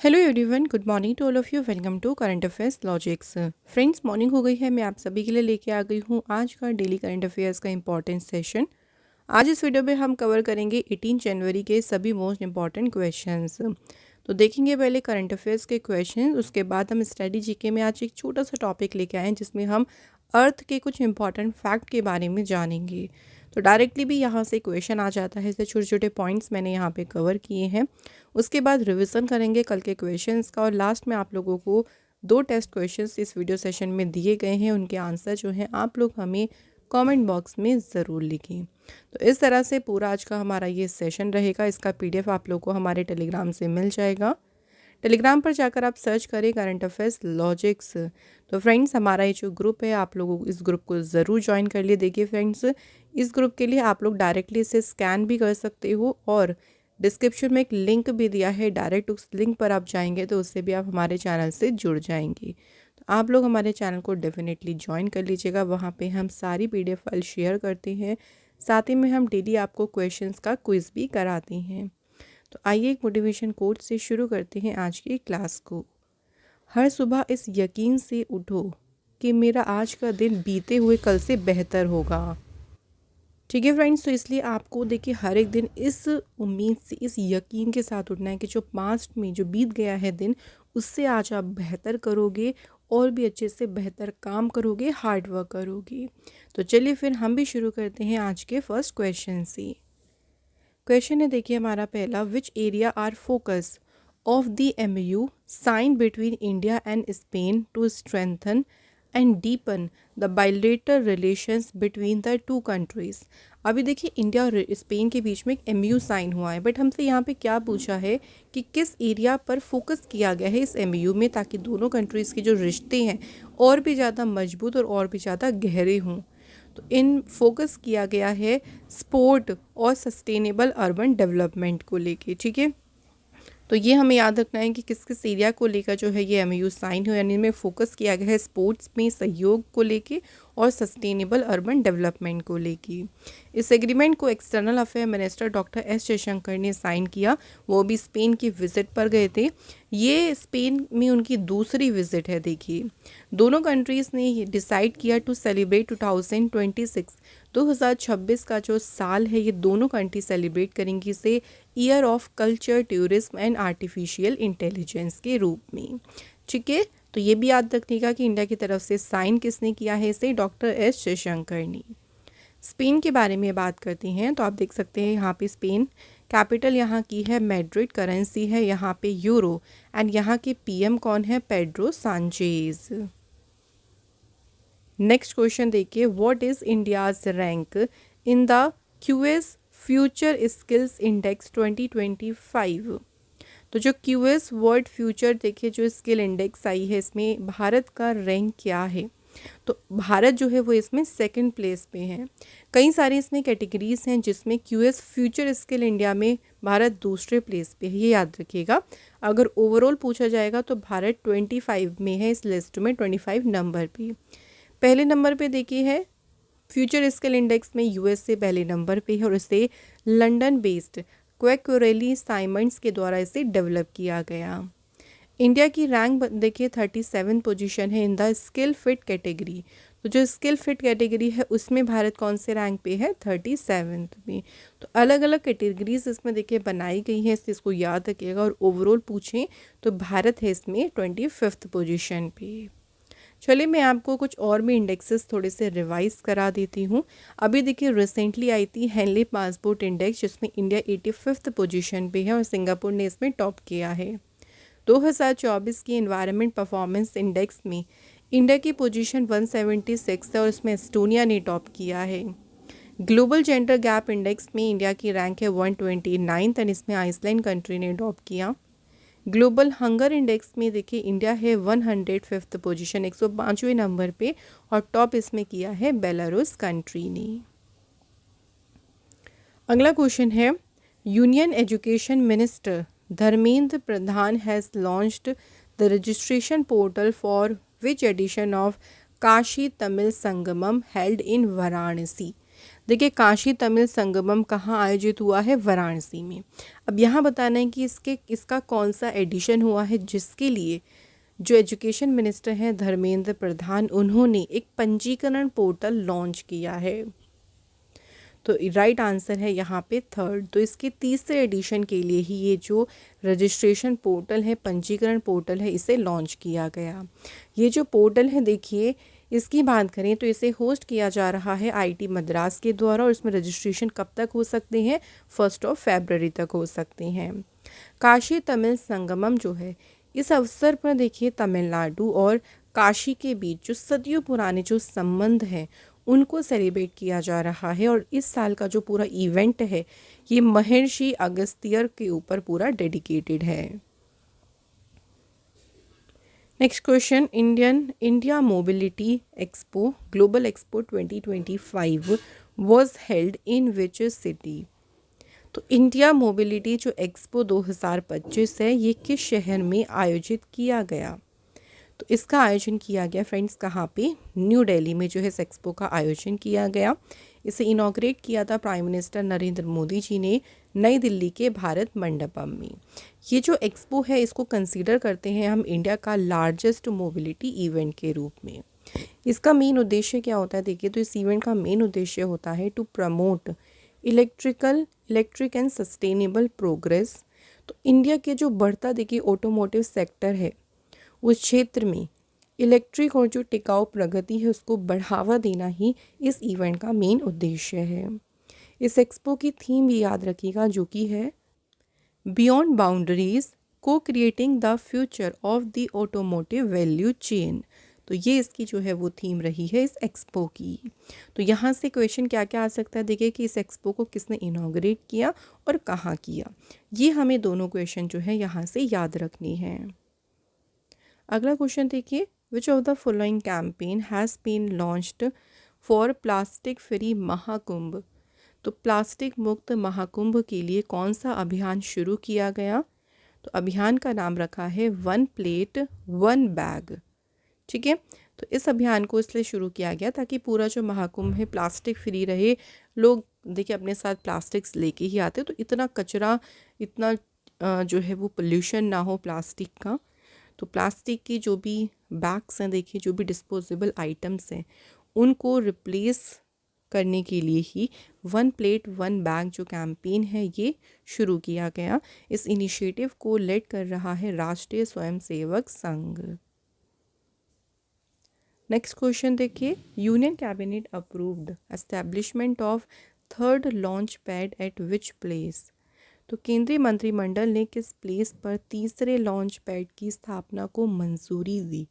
Hello everyone, good morning to all of you. Welcome to current affairs logics. Friends, morning हो गई है। मैं आप सभी के लिए लेके आ गई हूँ आज का डेली करंट अफेयर्स का इंपॉर्टेंट सेशन। आज इस वीडियो में हम कवर करेंगे 18 जनवरी के सभी मोस्ट इंपॉर्टेंट क्वेश्चंस। तो देखेंगे पहले करंट अफेयर्स के क्वेश्चन, उसके बाद हम स्टडी जीके में आज एक छोटा सा टॉपिक लेके आए हैं जिसमें हम अर्थ के कुछ इंपॉर्टेंट फैक्ट के बारे में जानेंगे। तो डायरेक्टली भी यहाँ से क्वेश्चन आ जाता है, ऐसे छोटे छोटे पॉइंट्स मैंने यहाँ पे कवर किए हैं। उसके बाद रिवीजन करेंगे कल के क्वेश्चंस का, और लास्ट में आप लोगों को 2 टेस्ट क्वेश्चंस इस वीडियो सेशन में दिए गए हैं। उनके आंसर जो हैं आप लोग हमें कमेंट बॉक्स में ज़रूर लिखें। तो इस तरह से पूरा आज का हमारा ये सेशन रहेगा। इसका पीडीएफ आप लोग को हमारे टेलीग्राम से मिल जाएगा। टेलीग्राम पर जाकर आप सर्च करें करंट अफेयर्स लॉजिक्स। तो फ्रेंड्स, हमारा ये जो ग्रुप है, आप लोगों इस ग्रुप को ज़रूर ज्वाइन कर लिए। देखिए फ्रेंड्स, इस ग्रुप के लिए आप लोग डायरेक्टली इसे स्कैन भी कर सकते हो, और डिस्क्रिप्शन में एक लिंक भी दिया है। डायरेक्ट उस लिंक पर आप जाएंगे तो उससे भी आप हमारे चैनल से जुड़ जाएंगे। तो आप लोग हमारे चैनल को डेफिनेटली ज्वाइन कर लीजिएगा। वहाँ पे हम सारी पीडीएफ फाइल शेयर करते हैं, साथ ही में हम डेली आपको क्वेश्चंस का क्विज भी कराते हैं। तो आइए एक मोटिवेशन कोट से शुरू करते हैं आज की क्लास को। हर सुबह इस यकीन से उठो कि मेरा आज का दिन बीते हुए कल से बेहतर होगा। ठीक है फ्रेंड्स, तो इसलिए आपको देखिए हर एक दिन इस उम्मीद से, इस यकीन के साथ उठना है कि जो पास्ट में जो बीत गया है दिन, उससे आज आप बेहतर करोगे और भी अच्छे से बेहतर काम करोगे, हार्ड वर्क करोगे। तो चलिए फिर हम भी शुरू करते हैं आज के फर्स्ट क्वेश्चन से। क्वेश्चन है देखिए हमारा पहला, which area are focus of the MoU sign between India and Spain to strengthen and deepen the bilateral relations between the two countries. अभी देखिए इंडिया और स्पेन के बीच में एक एमयू साइन हुआ है, बट हमसे यहाँ पे क्या पूछा है कि किस एरिया पर फोकस किया गया है इस एमयू में, ताकि दोनों कंट्रीज़ के जो रिश्ते हैं और भी ज़्यादा मजबूत और भी ज़्यादा गहरे हों। तो इन फोकस किया गया है स्पोर्ट और सस्टेनेबल अर्बन डेवलपमेंट को लेके। ठीक है, तो ये हमें याद रखना है कि किस किस एरिया को लेकर जो है ये एमयू साइन हो, यानी इनमें फोकस किया गया है स्पोर्ट्स में सहयोग को लेके और सस्टेनेबल अर्बन डेवलपमेंट को लेके। इस एग्रीमेंट को external affair minister doctor S Jaishankar ने साइन किया। वो भी स्पेन की विजिट पर गए थे। ये स्पेन में उनकी दूसरी विजिट है। देखिए दोनों कंट्रीज़ ने ये डिसाइड किया टू सेलिब्रेट 2026 का जो साल है, ये दोनों कंट्री सेलिब्रेट करेंगी इसे year of culture, tourism and artificial intelligence के रूप में। ठीक है, तो ये भी याद रखिएगा कि इंडिया की तरफ से साइन किसने किया है इसे, डॉक्टर एस जयशंकर ने। स्पेन के बारे में बात करते हैं तो आप देख सकते हैं यहाँ पे स्पेन कैपिटल यहाँ की है मैड्रिड, करेंसी है यहाँ पे यूरो, एंड यहाँ के पीएम कौन है, पेड्रो सांचेज। नेक्स्ट क्वेश्चन देखिए, what is India's rank in the QS future skills index 2025। तो जो क्यूएस वर्ल्ड फ्यूचर देखिए जो स्किल इंडेक्स आई है, इसमें भारत का रैंक क्या है। तो भारत जो है वो इसमें सेकंड प्लेस पे है। कई सारी इसमें कैटेगरीज हैं जिसमें क्यूएस फ्यूचर स्किल इंडिया में भारत दूसरे प्लेस पे है, ये याद रखिएगा। अगर ओवरऑल पूछा जाएगा तो भारत 25 में है इस लिस्ट में, 25 नंबर पे। पहले नंबर पे देखिए है फ्यूचर स्किल इंडेक्स में यूएस से पहले नंबर पे है, और इसे लंदन बेस्ड क्वेक्योरेली साइमंड्स के द्वारा इसे डेवलप किया गया। इंडिया की रैंक देखिए 37 पोजीशन है in the skill fit category. तो जो स्किल फिट कैटेगरी है उसमें भारत कौन से रैंक पे है, 37 में। तो अलग अलग कैटेगरीज इसमें देखिए बनाई गई हैं, इसको याद रखिएगा। और ओवरऑल पूछें तो भारत है इसमें 25th पोजीशन पे। चलिए मैं आपको कुछ और भी इंडेक्सेस थोड़े से रिवाइज करा देती हूँ। अभी देखिए रिसेंटली आई थी हेनली पासपोर्ट इंडेक्स, जिसमें इंडिया 85th पोजीशन पे है और सिंगापुर ने इसमें टॉप किया है। 2024 की एनवायरनमेंट परफॉर्मेंस इंडेक्स में इंडिया की पोजीशन 176 है और इसमें एस्टोनिया ने टॉप किया है। ग्लोबल जेंडर गैप इंडेक्स में इंडिया की रैंक है 129 एंड इसमें आइसलैंड कंट्री ने टॉप किया। ग्लोबल हंगर इंडेक्स में देखिए इंडिया है 105th पोजीशन, 105वें नंबर पे, और टॉप इसमें किया है बेलारूस कंट्री ने। अगला क्वेश्चन है, union education minister Dharmendra Pradhan has launched the registration portal for which edition of Kashi Tamil Sangamam held in Varanasi. देखिए काशी तमिल संगमम कहाँ आयोजित हुआ है? वाराणसी में। अब यहाँ बताना है कि इसका कौन सा एडिशन हुआ है, जिसके लिए जो एजुकेशन मिनिस्टर हैं धर्मेंद्र प्रधान, उन्होंने एक पंजीकरण पोर्टल लॉन्च किया है। तो राइट आंसर है यहाँ पे थर्ड। तो इसके तीसरे एडिशन के लिए ही ये जो रजिस्ट्रेशन पोर्टल है, पंजीकरण पोर्टल है, इसे लॉन्च किया गया। ये जो पोर्टल है देखिए, इसकी बात करें तो इसे होस्ट किया जा रहा है आईटी मद्रास के द्वारा, और इसमें रजिस्ट्रेशन कब तक हो सकते हैं? 1 फरवरी तक हो सकते हैं। काशी तमिल संगमम जो है, इस अवसर पर देखिए तमिलनाडु और काशी के बीच जो सदियों पुराने जो संबंध हैं उनको सेलिब्रेट किया जा रहा है। और इस साल का जो पूरा इवेंट है ये महर्षि अगस्त्यर के ऊपर पूरा डेडिकेटेड है। Next question, India mobility expo global expo 2025 was held in which city? तो इंडिया मोबिलिटी जो एक्सपो 2025 है ये किस शहर में आयोजित किया गया? तो इसका आयोजन किया गया फ्रेंड्स कहाँ पे? न्यू दिल्ली में जो है इस एक्सपो का आयोजन किया गया। इसे इनॉग्रेट किया था प्राइम मिनिस्टर नरेंद्र मोदी जी ने नई दिल्ली के भारत मंडपम में। ये जो एक्सपो है इसको कंसीडर करते हैं हम इंडिया का लार्जेस्ट मोबिलिटी इवेंट के रूप में। इसका मेन उद्देश्य क्या होता है? देखिए, तो इस इवेंट का मेन उद्देश्य होता है to promote electric and sustainable progress. तो इंडिया के जो बढ़ता देखिए ऑटोमोटिव सेक्टर है, उस क्षेत्र में इलेक्ट्रिक और जो टिकाऊ प्रगति है उसको बढ़ावा देना ही इस इवेंट का मेन उद्देश्य है। इस एक्सपो की थीम भी याद रखिएगा जो कि है बियॉन्ड बाउंड्रीज को creating the future of the automotive value chain. तो ये इसकी जो है वो थीम रही है इस एक्सपो की। तो यहाँ से क्वेश्चन क्या क्या आ सकता है? देखिए कि इस एक्सपो को किसने इनॉग्रेट किया और कहाँ किया, ये हमें दोनों क्वेश्चन जो है यहाँ से याद रखनी है। अगला क्वेश्चन देखिए, which of the following campaign has been launched for plastic free Mahakumbh? तो प्लास्टिक मुक्त महाकुंभ के लिए कौन सा अभियान शुरू किया गया? तो अभियान का नाम रखा है 1 प्लेट 1 बैग। ठीक है, तो इस अभियान को इसलिए शुरू किया गया ताकि पूरा जो महाकुंभ है प्लास्टिक फ्री रहे। लोग देखिए अपने साथ प्लास्टिक्स लेके ही आते, तो इतना कचरा, इतना जो है वो पोल्यूशन ना हो प्लास्टिक का। तो प्लास्टिक की जो भी बैग्स हैं, देखिए जो भी डिस्पोजेबल आइटम्स हैं, उनको रिप्लेस करने के लिए ही 1 प्लेट 1 बैग जो कैंपेन है ये शुरू किया गया। इस इनिशिएटिव को लेड कर रहा है राष्ट्रीय स्वयंसेवक संघ। नेक्स्ट क्वेश्चन देखिए, union cabinet approved establishment of 3rd launch pad eight which place? तो केंद्रीय मंत्रिमंडल ने किस प्लेस पर तीसरे लॉन्च पैड की स्थापना को मंजूरी दी?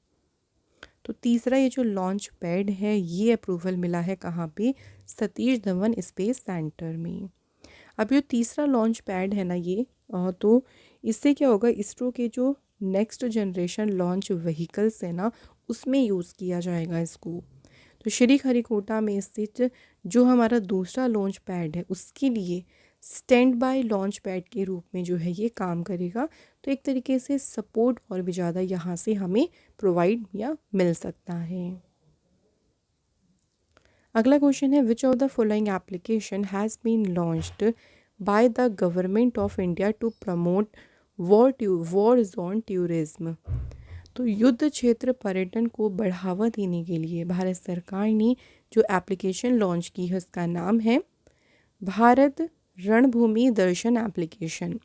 तो तीसरा ये जो लॉन्च पैड है ये अप्रूवल मिला है कहाँ पे? सतीश धवन स्पेस सेंटर में। अब ये तीसरा लॉन्च पैड है ना ये, तो इससे क्या होगा, इसरो के जो नेक्स्ट जनरेशन लॉन्च व्हीकल्स है ना उसमें यूज़ किया जाएगा इसको। तो श्रीहरिकोटा में स्थित जो हमारा दूसरा लॉन्च पैड है उसके लिए स्टैंड बाय लॉन्च पैड के रूप में जो है ये काम करेगा। तो एक तरीके से सपोर्ट और भी ज़्यादा यहाँ से हमें प्रोवाइड या मिल सकता है। अगला क्वेश्चन है, which of the following application has been launched by the government of India to promote war zone tourism? तो युद्ध क्षेत्र पर्यटन को बढ़ावा देने के लिए भारत सरकार ने जो एप्लीकेशन लॉन्च की है उसका नाम है भारत रणभूमि दर्शन एप्लीकेशन।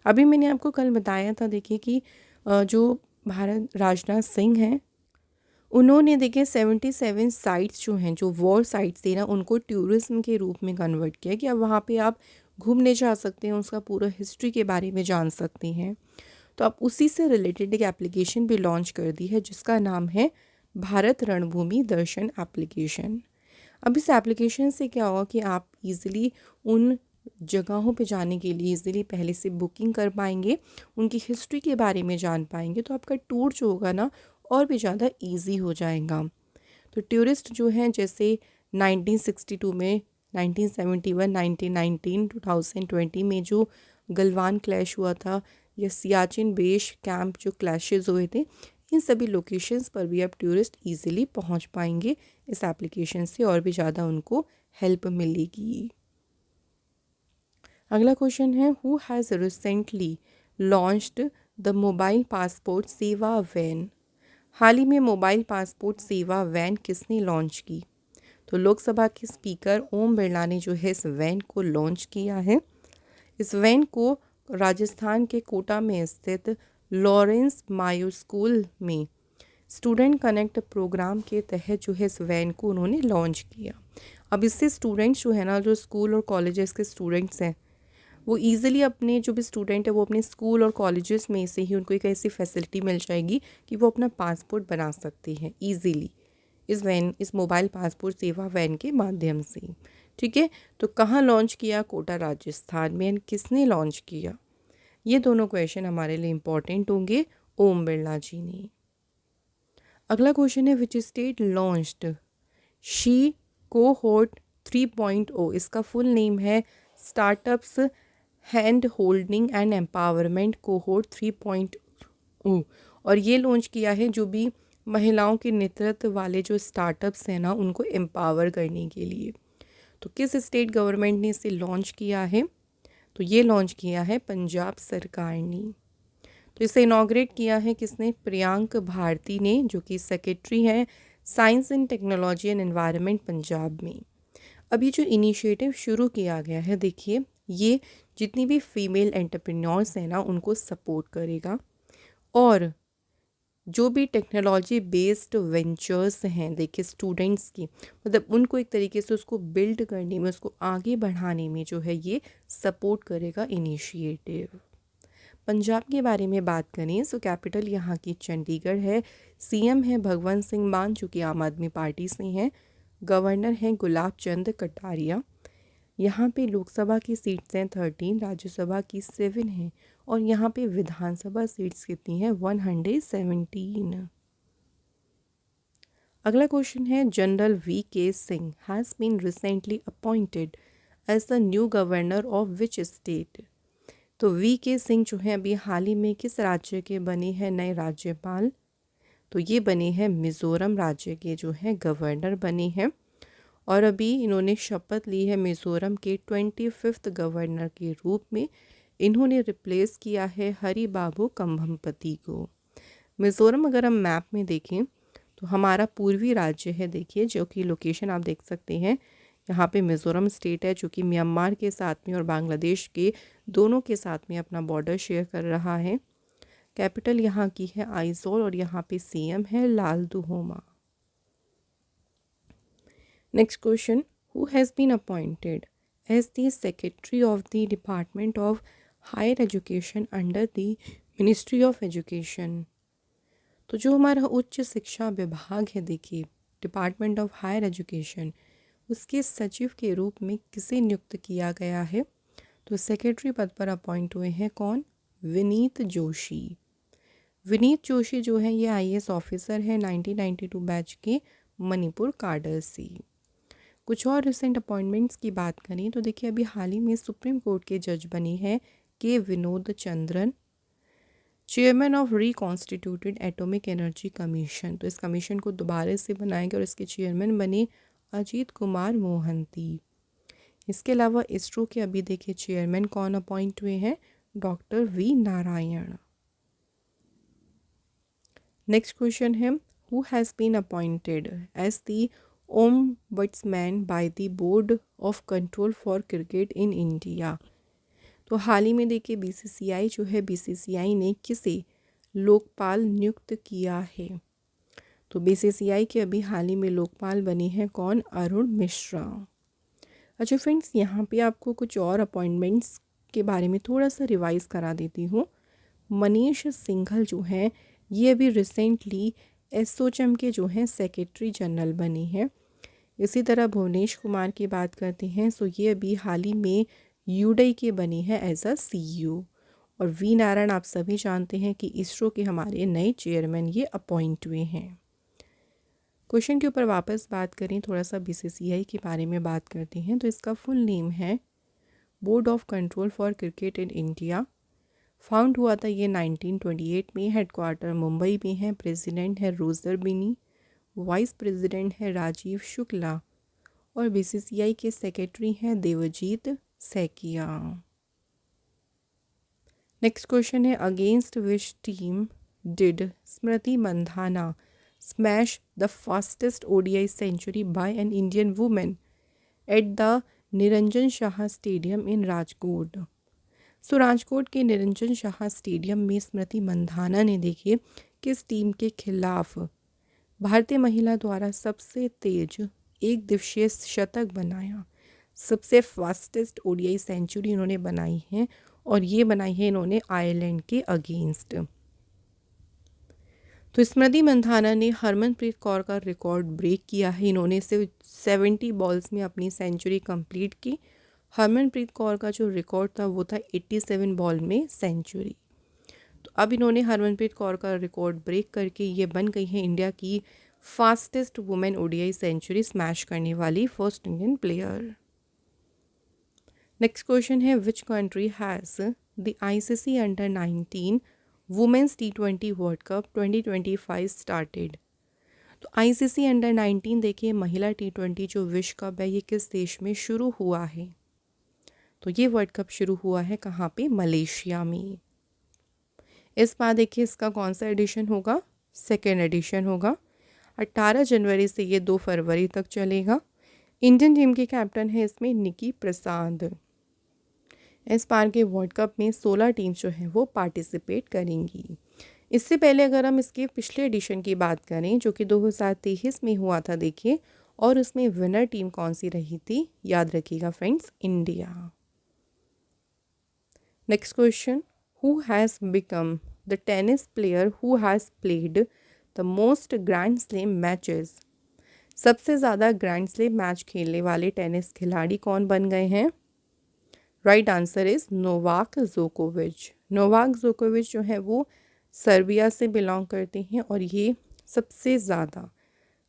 अभी मैंने आपको कल बताया था देखिए कि जो भारत राजनाथ सिंह हैं उन्होंने देखिए 77 साइट्स जो हैं, जो वॉर साइट्स थी ना, उनको टूरिज्म के रूप में कन्वर्ट किया कि अब वहाँ पे आप घूमने जा सकते हैं, उसका पूरा हिस्ट्री के बारे में जान सकते हैं। तो अब उसी से रिलेटेड एक एप्लीकेशन भी लॉन्च कर दी है जिसका नाम है भारत रणभूमि दर्शन एप्लीकेशन। अब इस एप्लीकेशन से क्या होगा कि आप इजीली उन जगहों पे जाने के लिए इजीली पहले से बुकिंग कर पाएंगे, उनकी हिस्ट्री के बारे में जान पाएंगे, तो आपका टूर जो होगा ना और भी ज़्यादा इजी हो जाएगा। तो टूरिस्ट जो हैं जैसे 1962 में, 1971, 1919, 2020 में जो गलवान क्लैश हुआ था या सियाचिन बेस कैंप जो क्लैशेस हुए थे, इन सभी लोकेशंस पर भी अब टूरिस्ट इजीली पहुंच पाएंगे इस एप्लीकेशन से, और भी ज़्यादा उनको हेल्प मिलेगी। अगला क्वेश्चन है, who has recently launched the mobile passport सेवा वैन। हाल ही में मोबाइल पासपोर्ट सेवा वैन किसने लॉन्च की? तो लोकसभा के स्पीकर ओम बिरला ने जो है इस वैन को लॉन्च किया है। इस वैन को राजस्थान के कोटा में स्थित लॉरेंस मायो स्कूल में स्टूडेंट कनेक्ट प्रोग्राम के तहत जो है इस वैन को उन्होंने लॉन्च किया। अब इससे स्टूडेंट्स जो है ना, जो स्कूल और कॉलेजेस के स्टूडेंट्स हैं, वो ईज़िली अपने जो भी स्टूडेंट है वो अपने स्कूल और कॉलेजेस में से ही उनको एक ऐसी फैसिलिटी मिल जाएगी कि वो अपना पासपोर्ट बना सकते हैं ईज़िली इस मोबाइल पासपोर्ट सेवा वैन के माध्यम से। ठीक है, तो कहाँ लॉन्च किया? कोटा राजस्थान में। एंड किसने लॉन्च किया? ये दोनों क्वेश्चन हमारे लिए इम्पॉर्टेंट होंगे, ओम बिरला जी ने। अगला क्वेश्चन है, which state launched she cohort 3.0। इसका फुल नेम है startups hand holding and empowerment cohort 3.0। और ये लॉन्च किया है जो भी महिलाओं के नेतृत्व वाले जो स्टार्टअप्स हैं ना, उनको एम्पावर करने के लिए। तो किस स्टेट गवर्नमेंट ने इसे लॉन्च किया है? तो ये लॉन्च किया है पंजाब सरकार ने। तो इसे इनॉग्रेट किया है किसने? प्रियांक भारती ने, जो कि सेक्रेटरी हैं science and technology and environment Punjab में। अभी जो इनिशिएटिव शुरू किया गया है, देखिए ये जितनी भी फीमेल एंटरप्रेन्योर्स हैं ना, उनको सपोर्ट करेगा। और जो भी टेक्नोलॉजी बेस्ड वेंचर्स हैं, देखिए स्टूडेंट्स की, मतलब उनको एक तरीके से उसको बिल्ड करने में, उसको आगे बढ़ाने में जो है ये सपोर्ट करेगा इनिशिएटिव। पंजाब के बारे में बात करें तो कैपिटल यहाँ की चंडीगढ़ है। सीएम है भगवंत सिंह मान, जो कि आम आदमी पार्टी से हैं। गवर्नर हैं गुलाब चंद कटारिया। यहाँ पे लोकसभा की सीट्स हैं 13, राज्यसभा की 7 हैं, और यहाँ पे विधानसभा सीट्स कितनी हैं? 117। अगला क्वेश्चन है, general V K. Singh has been recently appointed as the new governor of which state. तो वी.के. सिंह जो है अभी हाल ही में किस राज्य के बने हैं नए राज्यपाल? तो ये बने हैं मिज़ोरम राज्य के जो हैं गवर्नर बने हैं। और अभी इन्होंने शपथ ली है मिज़ोरम के 25th गवर्नर के रूप में। इन्होंने रिप्लेस किया है हरि बाबू कंभमपति को। मिज़ोरम अगर हम मैप में देखें तो हमारा पूर्वी राज्य है, देखिए, जो कि लोकेशन आप देख सकते हैं। यहाँ पे मिज़ोरम स्टेट है जो कि म्यांमार के साथ में और बांग्लादेश के दोनों के साथ में अपना बॉर्डर शेयर कर रहा है। कैपिटल यहाँ की है आइजोल और यहाँ पे सीएम है Lalduhoma. Next question, who has been appointed as the secretary of the department of higher education under the ministry of education. तो जो हमारा उच्च शिक्षा विभाग है, देखिए डिपार्टमेंट ऑफ हायर एजुकेशन, उसके सचिव के रूप में किसे नियुक्त किया गया है? तो सेक्रेटरी पद पर अपॉइंट हुए हैं कौन? विनीत जोशी। विनीत जोशी जो है ये आईएएस ऑफिसर है 1992 बैच के मणिपुर काडर से। कुछ और रिसेंट अपॉइंटमेंट्स की बात करें तो देखिए अभी हाल ही में सुप्रीम कोर्ट के जज बने हैं के Vinod Chandran, chairman of reconstituted atomic energy commission. तो इस कमीशन को दोबारा से बनाया गया और इसके चेयरमैन बने अजीत कुमार मोहंती। इसके अलावा इसरो के अभी देखिए चेयरमैन कौन अपॉइंट हुए हैं? Doctor V Narayan. Next question है, who has been appointed as the ombudsman by the board of control for cricket in India. तो हाल ही में देखिए बीसीसीआई जो है, बीसीसीआई ने किसे लोकपाल नियुक्त किया है? तो बीसीसीआई के अभी हाल ही में लोकपाल बने हैं कौन? अरुण मिश्रा। अच्छा फ्रेंड्स, यहाँ पे आपको कुछ और अपॉइंटमेंट्स के बारे में थोड़ा सा रिवाइज़ करा देती हूँ। मनीष सिंघल जो हैं ये अभी रिसेंटली एसोचैम के जो हैं सेक्रेटरी जनरल बने हैं। इसी तरह भुवनेश कुमार की बात करते हैं, सो ये अभी हाल ही में यूडई के बने हैं एज अ सीईओ। और वी नारायण आप सभी जानते हैं कि इसरो के हमारे नए चेयरमैन ये अपॉइंट हुए हैं। क्वेश्चन के ऊपर वापस बात करें, थोड़ा सा बीसीसीआई के बारे में बात करते हैं। तो इसका फुल नेम है board of control for cricket in India. Found हुआ था ये 1928 में। हेडक्वार्टर मुंबई में है। प्रेसिडेंट है रोजर बिनी। वाइस प्रेसिडेंट है राजीव शुक्ला। और बीसीसीआई के सेक्रेटरी हैं देवजीत सैकिया। नेक्स्ट क्वेश्चन है, against which team did Smriti Mandhana smash the fastest ODI century by an Indian women at the Niranjan Shah stadium in Rajkot. So Rajkot के निरंजन शाह स्टेडियम में स्मृति मंधाना ने देखिए किस टीम के खिलाफ भारतीय महिला द्वारा सबसे तेज एक दिवसीय शतक बनाया। सबसे फास्टेस्ट ओडीआई सेंचुरी इन्होंने बनाई है और ये बनाई है इन्होंने आयरलैंड के अगेंस्ट। तो स्मृति मंधाना ने हरमनप्रीत कौर का रिकॉर्ड ब्रेक किया है। इन्होंने सिर्फ 70 बॉल्स में अपनी सेंचुरी कंप्लीट की। हरमनप्रीत कौर का जो रिकॉर्ड था वो था 87 बॉल में सेंचुरी। तो अब इन्होंने हरमनप्रीत कौर का रिकॉर्ड ब्रेक करके ये बन गई है इंडिया की fastest women ODI century smash करने वाली first Indian player. Next question है, which country has the ICC under 19 women's T20 world cup 2025 started. तो आईसीसी अंडर 19 देखिए महिला T20 जो विश्व कप है ये किस देश में शुरू हुआ है। तो ये वर्ल्ड कप शुरू हुआ है कहाँ पे, मलेशिया में। इस बार देखिए इसका कौन सा एडिशन होगा, सेकेंड एडिशन होगा। 18 जनवरी से ये 2 फरवरी तक चलेगा। इंडियन टीम के कैप्टन है इसमें निकी प्रसाद। इस बार के वर्ल्ड कप में 16 टीम्स जो हैं वो पार्टिसिपेट करेंगी। इससे पहले अगर हम इसके पिछले एडिशन की बात करें जो कि 2023 में हुआ था देखिए, और उसमें विनर टीम कौन सी रही थी, याद रखिएगा friends, India. Next question, who has become the tennis player who has played the most grand slam matches. सबसे ज़्यादा ग्रैंड स्लैम मैच खेलने वाले टेनिस खिलाड़ी कौन बन गए हैं। राइट आंसर इज़ नोवाक जोकोविच। नोवाक जोकोविच जो है वो सर्बिया से बिलोंग करते हैं और ये सबसे ज़्यादा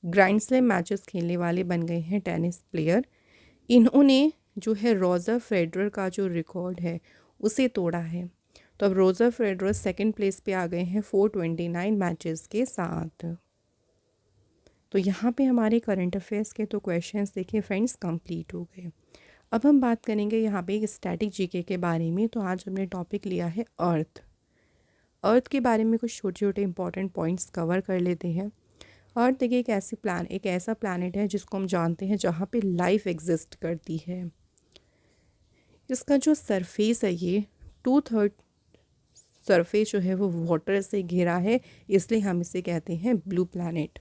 ग्रैंड स्लैम मैचेस खेलने वाले बन गए हैं टेनिस प्लेयर। इन्होंने जो है रोजर फेडरर का जो रिकॉर्ड है उसे तोड़ा है। तो अब रोजर फेडरर सेकंड प्लेस पे आ गए हैं 429 मैचेस के साथ। तो यहाँ पे हमारे करंट अफेयर्स के तो क्वेश्चंस देखिए फ्रेंड्स कंप्लीट हो गए। अब हम बात करेंगे यहाँ पे स्टैटिक जीके के बारे में। तो आज हमने टॉपिक लिया है अर्थ। अर्थ के बारे में कुछ छोटे छोटे इंपॉर्टेंट पॉइंट्स कवर कर लेते हैं। अर्थ देखिए एक ऐसा प्लैनेट है जिसको हम जानते हैं जहाँ पे लाइफ एग्जिस्ट करती है। इसका जो सरफेस है ये 2/3 सरफेस जो है वो वाटर से घिरा है, इसलिए हम इसे कहते हैं ब्लू प्लैनेट।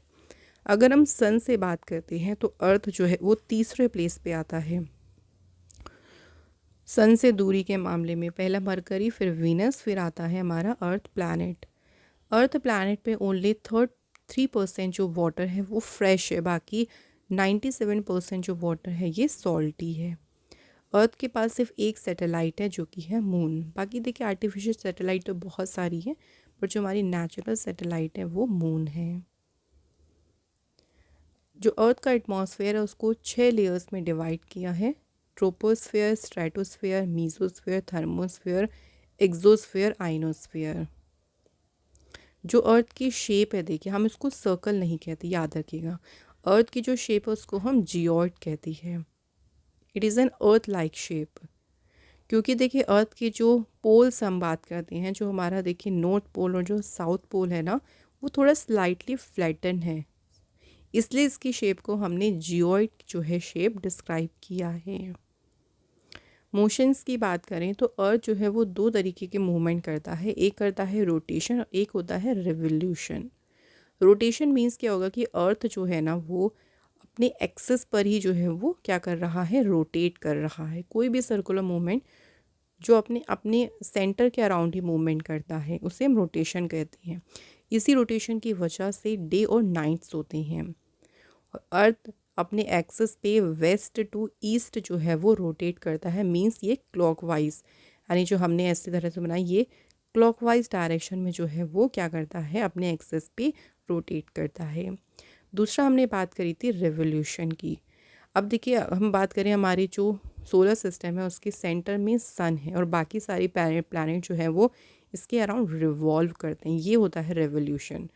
अगर हम सन से बात करते हैं तो अर्थ जो है वो तीसरे प्लेस पे आता है। सन से दूरी के मामले में पहला मरकरी, फिर वीनस, फिर आता है हमारा अर्थ प्लैनेट। अर्थ प्लैनेट पे ओनली 3% जो वाटर है वो फ्रेश है, बाकी 97% जो वाटर है ये सॉल्टी है। अर्थ के पास सिर्फ एक सैटेलाइट है जो कि है मून। बाकी देखिए आर्टिफिशियल सैटेलाइट तो बहुत सारी है, पर जो हमारी नेचुरल सैटेलाइट है वो मून है। जो अर्थ का एटमॉस्फेयर है उसको 6 लेयर्स में डिवाइड किया है। Troposphere, stratosphere, mesosphere, thermosphere, exosphere, ionosphere. जो अर्थ की शेप है देखिए, हम इसको सर्कल नहीं कहते, याद रखिएगा। अर्थ की जो शेप है उसको हम जियोइड कहती है। It is an earth like shape. क्योंकि देखिए अर्थ के जो पोल्स हम बात करते हैं, जो हमारा देखिए नॉर्थ पोल और जो साउथ पोल है ना, वो थोड़ा स्लाइटली फ्लैटन है, इसलिए इसकी शेप को हमने जियोइड जो है शेप डिस्क्राइब किया है। मोशंस की बात करें तो अर्थ जो है वो 2 तरीके के मूवमेंट करता है। एक करता है रोटेशन और एक होता है रिवोल्यूशन। रोटेशन मीन्स क्या होगा कि अर्थ जो है ना वो अपने एक्सिस पर ही जो है वो क्या कर रहा है, रोटेट कर रहा है। कोई भी सर्कुलर मूवमेंट जो अपने अपने सेंटर के अराउंड ही मूवमेंट करता है उसे हम रोटेशन कहते हैं। इसी रोटेशन की वजह से डे और नाइट्स होते हैं। अर्थ अपने एक्सिस पे वेस्ट टू ईस्ट जो है वो रोटेट करता है, मींस ये क्लॉकवाइज, यानी जो हमने ऐसी तरह से बनाई ये क्लॉकवाइज डायरेक्शन में जो है वो क्या करता है, अपने एक्सिस पे रोटेट करता है। दूसरा हमने बात करी थी रिवोल्यूशन की। अब देखिए हम बात करें हमारी जो सोलर सिस्टम है उसके सेंटर में सन है और बाकी सारी प्लैनेट जो है वो इसके अराउंड रिवॉल्व करते हैं, ये होता है रिवोल्यूशन।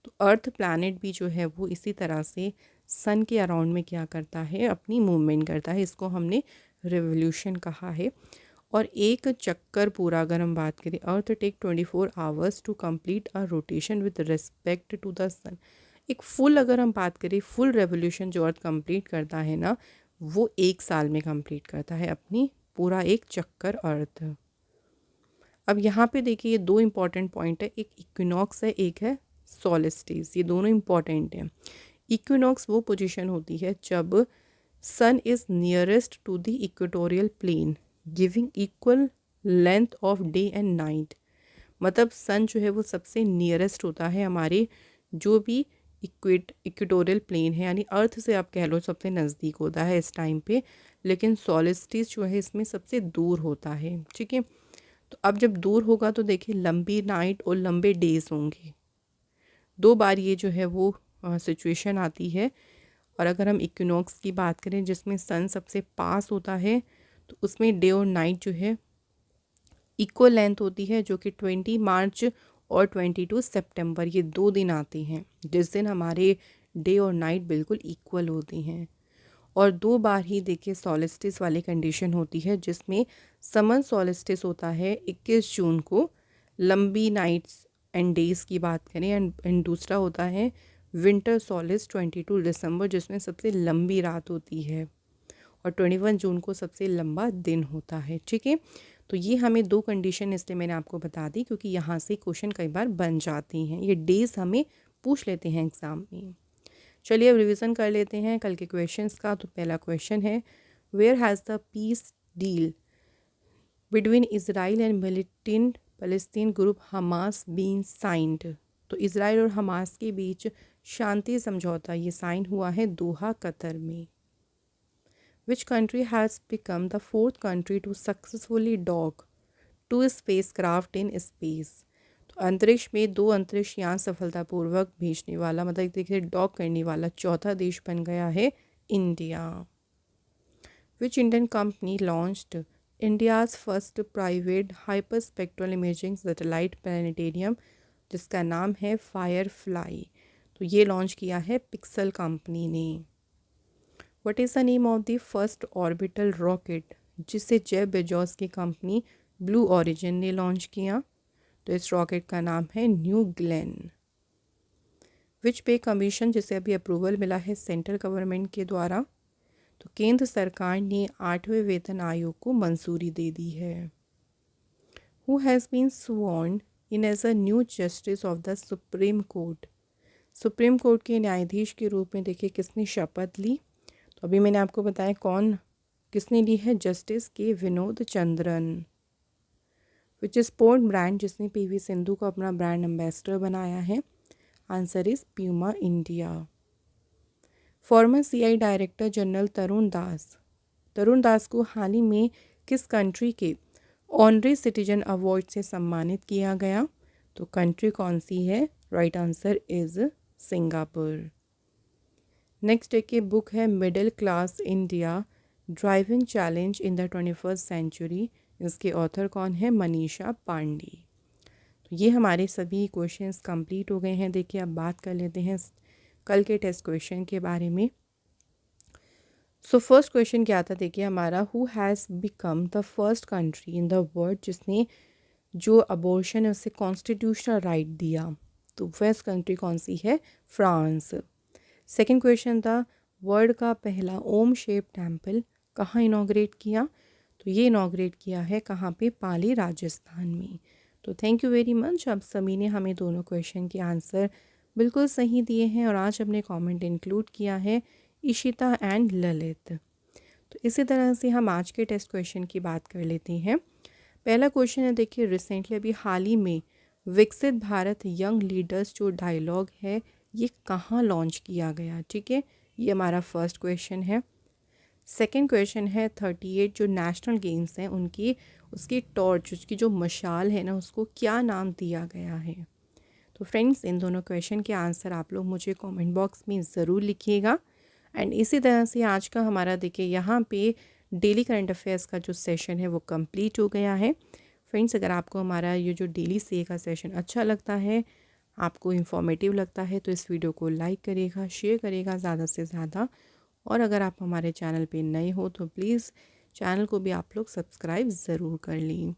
तो अर्थ प्लैनेट भी जो है वो इसी तरह से सन के अराउंड में क्या करता है, अपनी मूवमेंट करता है, इसको हमने रिवोल्यूशन कहा है। और एक चक्कर पूरा अगर हम बात करें, earth take 24 hours to complete a rotation with respect to the sun. एक फुल अगर हम बात करें, फुल रेवोल्यूशन जो अर्थ कंप्लीट करता है ना, वो 1 साल में कंप्लीट करता है अपनी पूरा एक चक्कर अर्थ। अब यहाँ पे देखिए ये 2 इम्पॉर्टेंट पॉइंट है, एक इक्विनॉक्स है, एक है सॉलिस्टिस, ये दोनों इम्पॉर्टेंट हैं। इक्विनॉक्स वो पोजीशन होती है जब sun is nearest to the equatorial plane giving equal length of day and night. मतलब सन जो है वो सबसे नियरेस्ट होता है हमारे जो भी इक्वेटोरियल प्लेन है, यानी अर्थ से आप कह लो सबसे नज़दीक होता है इस टाइम पे, लेकिन सॉलिस्टिस जो है इसमें सबसे दूर होता है। ठीक है, तो अब जब दूर होगा तो देखिए लंबी नाइट और लंबे डेज होंगे, 2 बार ये जो है वो सिचुएशन आती है। और अगर हम इक्विनॉक्स की बात करें जिसमें सन सबसे पास होता है, तो उसमें डे और नाइट जो है इक्वल लेंथ होती है, जो कि 20 मार्च और 22 सितंबर, ये 2 दिन आते हैं जिस दिन हमारे डे और नाइट बिल्कुल इक्वल होती हैं। और 2 बार ही देखिए सॉलिस्टिस वाली कंडीशन होती है, जिसमें समर सॉलिस्टिस होता है 21 जून को, लंबी नाइट्स एंड डेज़ की बात करें, एंड दूसरा होता है विंटर सॉलिस 22 दिसंबर, जिसमें सबसे लंबी रात होती है, और 21 जून को सबसे लंबा दिन होता है। ठीक है, तो ये हमें 2 कंडीशन इसलिए मैंने आपको बता दी क्योंकि यहाँ से क्वेश्चन कई बार बन जाती हैं, ये डेज हमें पूछ लेते हैं एग्ज़ाम में। चलिए अब रिवीजन कर लेते हैं कल के क्वेश्चंस का। तो पहला क्वेश्चन है, where has the peace deal between Israel and militant Palestine group Hamas been signed. तो इज़राइल और हमास के बीच शांति समझौता ये साइन हुआ है दोहा कतर में। Which country has become the 4th country to successfully dock 2 spacecraft in space. तो अंतरिक्ष में 2 अंतरिक्ष यान सफलतापूर्वक भेजने वाला, मतलब देखिए डॉक करने वाला चौथा देश बन गया है India. Which Indian company launched India's first private hyper spectral imaging satellite planetarium, जिसका नाम है फायरफ्लाई। तो ये लॉन्च किया है पिक्सल कंपनी ने। What is the name of the first orbital rocket, जिसे जेफ बेजोस की कंपनी ब्लू ओरिजिन ने लॉन्च किया। तो इस रॉकेट का नाम है न्यू ग्लेन। विच पे कमीशन, जिसे अभी अप्रूवल मिला है सेंट्रल गवर्नमेंट के द्वारा। तो केंद्र सरकार ने 8वें वेतन आयोग को मंजूरी दे दी है। Who has been sworn in as a new justice of the supreme court. Supreme court के न्यायाधीश के रूप में देखिए किसने शपथ ली। तो अभी मैंने आपको बताया कौन किसने ली है, justice K Vinod Chandran. Which sport brand, जिसने पीवी सिंधु को अपना ब्रांड एम्बेसडर बनाया है। Answer is Puma India. Former CI director general Tarun Das को हाल ही में किस कंट्री के ऑनरी सिटीजन अवार्ड से सम्मानित किया गया। तो कंट्री कौन सी है, right answer is Singapore. Next एक बुक है middle class India driving challenge in the 21st century. इसके ऑथर कौन है, मनीषा पांडे। तो ये हमारे सभी क्वेश्चंस कंप्लीट हो गए हैं। देखिए अब बात कर लेते हैं कल के टेस्ट क्वेश्चन के बारे में। सो फर्स्ट क्वेश्चन क्या था, देखिए हमारा, who has become the first country in the world जिसने जो अबॉर्शन है उसे कॉन्स्टिट्यूशनल राइट दिया। तो फर्स्ट कंट्री कौन सी है, फ्रांस। सेकेंड क्वेश्चन था, वर्ल्ड का पहला ओम शेप टेम्पल कहाँ इनॉग्रेट किया। तो ये इनॉग्रेट किया है कहाँ पे, पाली राजस्थान में। तो थैंक यू वेरी मच, आप सभी ने हमें दोनों क्वेश्चन के आंसर बिल्कुल सही दिए हैं और आज हमने कमेंट इंक्लूड किया है इशिता एंड ललित। तो इसी तरह से हम आज के टेस्ट क्वेश्चन की बात कर लेते हैं। पहला क्वेश्चन है, देखिए रिसेंटली अभी हाल ही में विकसित भारत यंग लीडर्स जो डायलॉग है ये कहाँ लॉन्च किया गया। ठीक है, ये हमारा फर्स्ट क्वेश्चन है। सेकंड क्वेश्चन है 38 जो नेशनल गेम्स हैं उनकी उसकी टॉर्च, उसकी जो मशाल है ना, उसको क्या नाम दिया गया है। तो फ्रेंड्स इन दोनों क्वेश्चन के आंसर आप लोग मुझे कमेंट बॉक्स में ज़रूर लिखिएगा। एंड इसी तरह से आज का हमारा देखिए यहाँ पे डेली करंट अफेयर्स का जो सेशन है वो कंप्लीट हो गया है। फ्रेंड्स अगर आपको हमारा ये जो डेली सीए का सेशन अच्छा लगता है, आपको इन्फॉर्मेटिव लगता है तो इस वीडियो को लाइक करिएगा, शेयर करिएगा ज़्यादा से ज़्यादा। और अगर आप हमारे चैनल पे नए हो तो प्लीज़ चैनल को भी आप लोग सब्सक्राइब ज़रूर कर लें।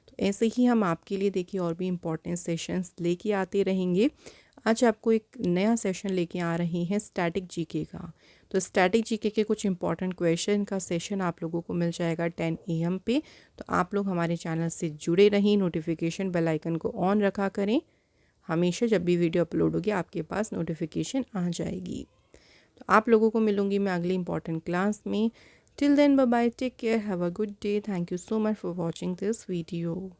तो ऐसे ही हम आपके लिए देखिए और भी इम्पोर्टेंट सेशंस लेके आते रहेंगे। आज आपको एक नया सेशन लेके आ रही हैं स्टैटिक जीके का। तो स्टैटिक जीके के कुछ इंपॉर्टेंट क्वेश्चन का सेशन आप लोगों को मिल जाएगा 10 AM पे। तो आप लोग हमारे चैनल से जुड़े रहें, नोटिफिकेशन बेल आइकन को ऑन रखा करें। हमेशा जब भी वीडियो अपलोड होगी आपके पास नोटिफिकेशन आ जाएगी। तो आप लोगों को मिलूंगी मैं अगली इंपॉर्टेंट क्लास में। Till then bye bye, take care, have a good day, thank you so much for watching this video.